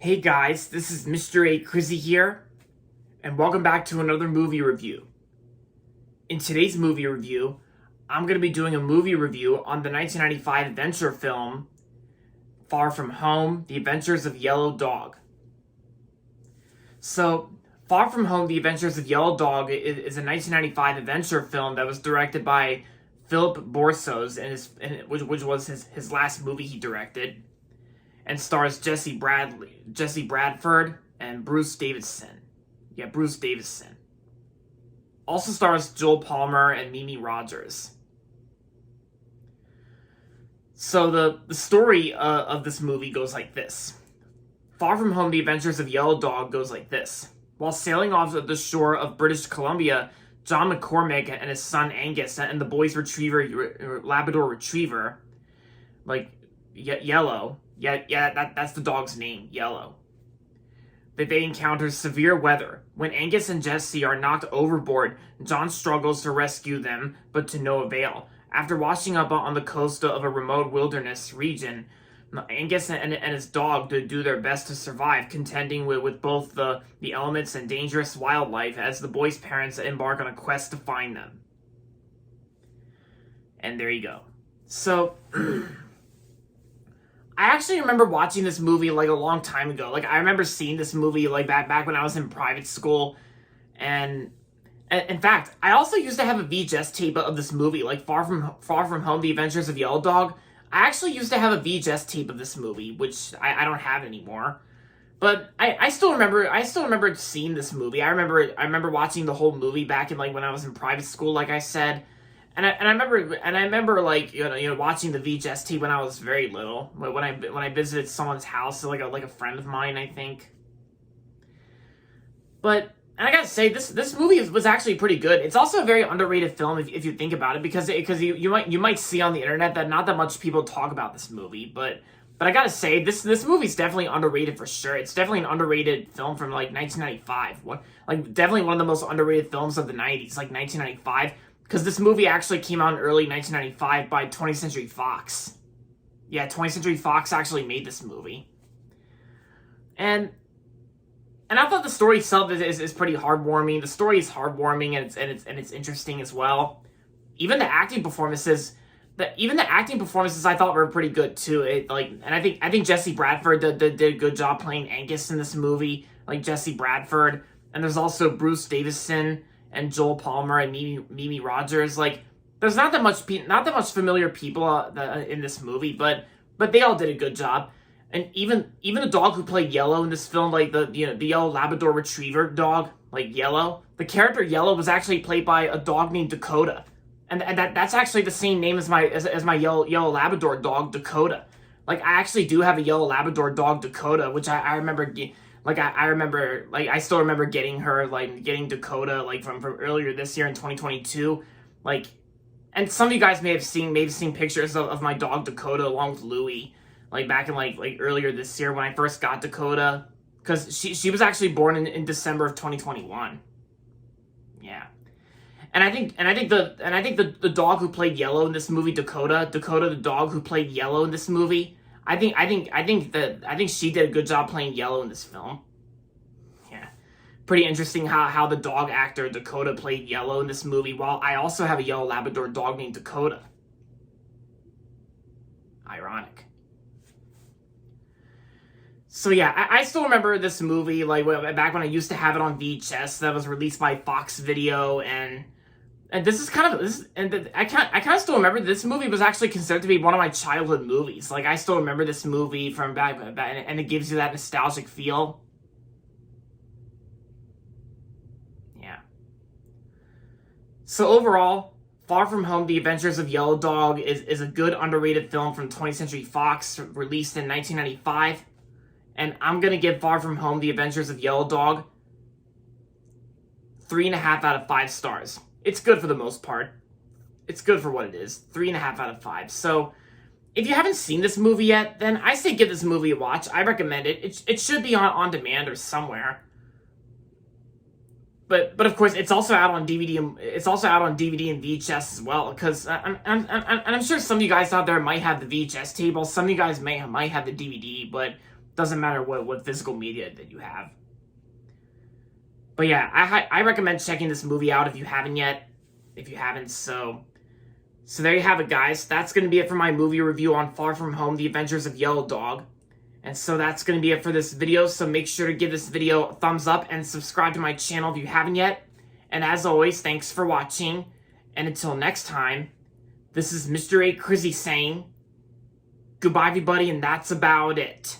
Hey guys, this is Mr. A. Crizzy here, and welcome back to another movie review. In today's movie review, I'm going to be doing a movie review on the 1995 adventure film, Far From Home, The Adventures of Yellow Dog. So, Far From Home, The Adventures of Yellow Dog is a 1995 adventure film that was directed by Philip Borsos, which was his last movie he directed, and stars Jesse Bradford, and Bruce Davison. Yeah, Bruce Davison. Also stars Joel Palmer and Mimi Rogers. So the story of this movie goes like this. Far From Home, The Adventures of Yellow Dog goes like this. While sailing off the shore of British Columbia, John McCormick and his son Angus and the boy's Labrador Retriever, Yellow. That's the dog's name, Yellow. They encounter severe weather. When Angus and Jesse are knocked overboard, John struggles to rescue them, but to no avail. After washing up on the coast of a remote wilderness region, Angus and his dog do their best to survive, contending with both the elements and dangerous wildlife as the boy's parents embark on a quest to find them. And there you go. So... I actually remember watching this movie a long time ago. I remember seeing this movie back when I was in private school, and in fact, I also used to have a VHS tape of this movie, Far From Home: The Adventures of Yellow Dog. I actually used to have a VHS tape of this movie, which I don't have anymore. But I still remember seeing this movie. I remember watching the whole movie back in when I was in private school, like I said. And I remember watching the VHS tape when I was very little, when I visited someone's house, like a friend of mine, I think. And I gotta say, this movie was actually pretty good. It's also a very underrated film if you think about it, because you might see on the internet that not that much people talk about this movie, but I gotta say, this movie's definitely underrated for sure. It's definitely an underrated film from 1995. Definitely one of the most underrated films of the 90s, 1995. Because this movie actually came out in early 1995 by 20th Century Fox. Yeah, 20th Century Fox actually made this movie. And I thought the story itself is pretty heartwarming. The story is heartwarming and it's interesting as well. Even the acting performances, I thought were pretty good too. And I think Jesse Bradford did a good job playing Angus in this movie, Jesse Bradford. And there's also Bruce Davison and Joel Palmer and Mimi Rogers. There's not that much familiar people in this movie, but they all did a good job. And even the dog who played Yellow in this film, the yellow Labrador Retriever dog, Yellow, the character Yellow was actually played by a dog named Dakota, and that's actually the same name as my yellow Labrador dog, Dakota. I actually do have a yellow Labrador dog, Dakota, which I remember. I still remember getting her, getting Dakota, from earlier this year in 2022, and some of you guys may have seen pictures of my dog Dakota along with Louie, back in, earlier this year when I first got Dakota, because she was actually born in December of 2021. Yeah. And I think the dog who played Yellow in this movie, Dakota, the dog who played Yellow in this movie, I think she did a good job playing Yellow in this film. Yeah. Pretty interesting how the dog actor Dakota played Yellow in this movie, while I also have a yellow Labrador dog named Dakota. Ironic. So yeah, I still remember this movie, back when I used to have it on VHS, that was released by Fox Video, and this is I kind of still remember this movie was actually considered to be one of my childhood movies. I still remember this movie from back, and it gives you that nostalgic feel. Yeah. So overall, Far From Home: The Adventures of Yellow Dog is a good underrated film from 20th Century Fox, released in 1995. And I'm going to give Far From Home: The Adventures of Yellow Dog 3.5 out of 5 stars. It's good for the most part. It's good for what it is. 3.5 out of 5. So, if you haven't seen this movie yet, then I say give this movie a watch. I recommend it. It should be on demand or somewhere. But of course, it's also out on DVD. It's also out on DVD and VHS as well. Because I'm sure some of you guys out there might have the VHS tape. Some of you guys might have the DVD. But Doesn't matter what physical media that you have. But yeah, I recommend checking this movie out if you haven't yet. If you haven't, so there you have it, guys. That's going to be it for my movie review on Far From Home, The Adventures of Yellow Dog. And so that's going to be it for this video. So make sure to give this video a thumbs up and subscribe to my channel if you haven't yet. And as always, thanks for watching. And until next time, this is Mr. A. Crizzy saying goodbye, everybody, and that's about it.